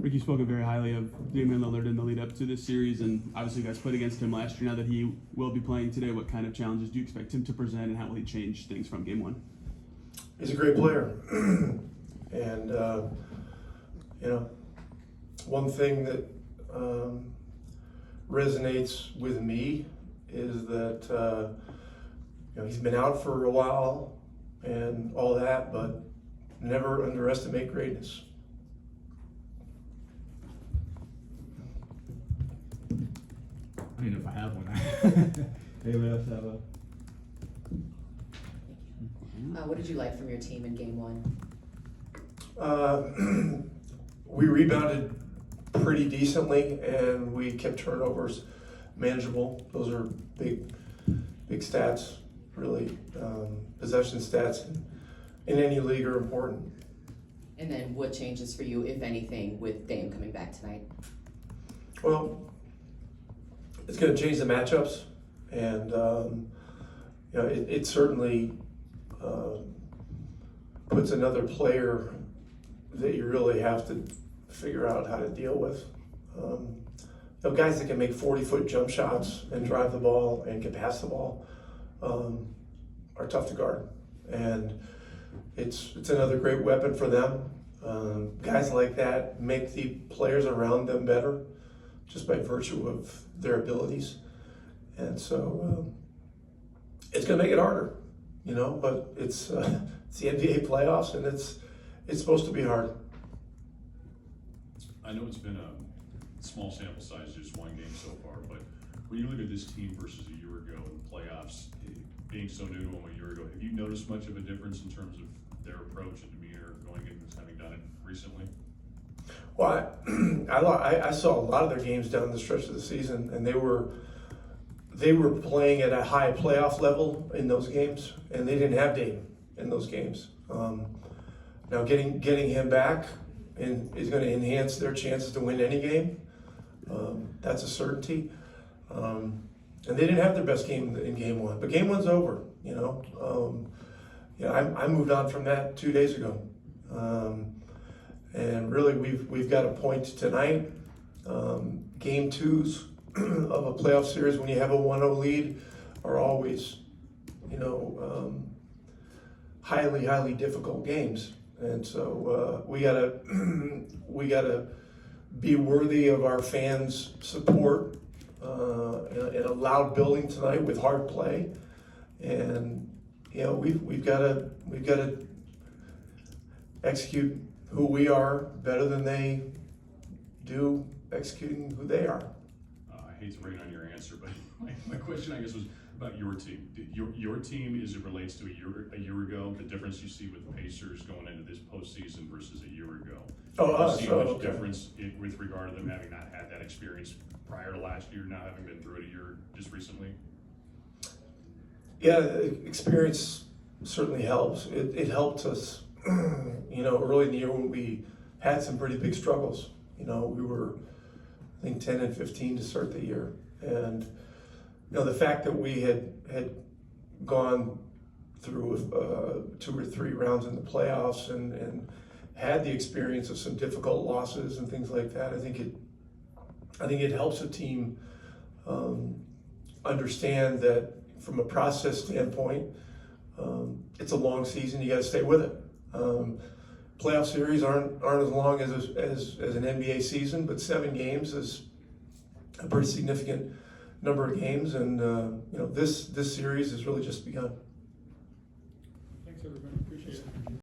Rick, you've spoken very highly of Damian Lillard in the lead up to this series, and obviously you guys played against him last year. Now that he will be playing today, what kind of challenges do you expect him to present, and how will he change things from game one? He's a great player. And, one thing that resonates with me is that, he's been out for a while and all that, but never underestimate greatness. I don't know if I have one. Anyone else have a? What did you like from your team in game one? We rebounded pretty decently, and we kept turnovers manageable. Those are big stats, really. Possession stats in any league are important. And then what changes for you, if anything, with Dame coming back tonight? Well, it's going to change the matchups, and it certainly puts another player that you really have to figure out how to deal with. Guys that can make 40-foot jump shots and drive the ball and get past the ball are tough to guard, and it's another great weapon for them. Guys like that make the players around them better just by virtue of their abilities, and so it's going to make it harder, but it's the NBA playoffs, and it's supposed to be hard. I know it's been a small sample size, just one game so far, but when you look at this team versus a year ago in the playoffs, being so new to them a year ago, have you noticed much of a difference in terms of their approach and demeanor going into this, having done it recently? Well, I saw a lot of their games down the stretch of the season, and they were playing at a high playoff level in those games, and they didn't have Dame in those games. Now getting him back is going to enhance their chances to win any game. That's a certainty. And they didn't have their best game in game one, but game one's over. I moved on from that 2 days ago. And really, we've got a point tonight. Game twos of a playoff series, when you have a 1-0 lead, are always, highly difficult games. And so we gotta be worthy of our fans' support in a loud building tonight with hard play. And we've got to execute who we are better than they do executing who they are. I hate to rain on your answer, but my question, I guess, was about your team. Your team, as it relates to a year ago, the difference you see with the Pacers going into this postseason versus a year ago. Oh, do you see much okay. difference with regard to them having not had that experience prior to last year, now having been through it a year just recently? Yeah, experience certainly helps. It helped us, early in the year when we had some pretty big struggles. We were, I think, 10-15 to start the year, and the fact that we had gone through 2 or 3 rounds in the playoffs and had the experience of some difficult losses and things like that, I think it helps a team understand that from a process standpoint, it's a long season. You got to stay with it. Playoff series aren't as long as an NBA season, but 7 games is a pretty significant number of games, and this series has really just begun. Thanks, everybody. Appreciate it.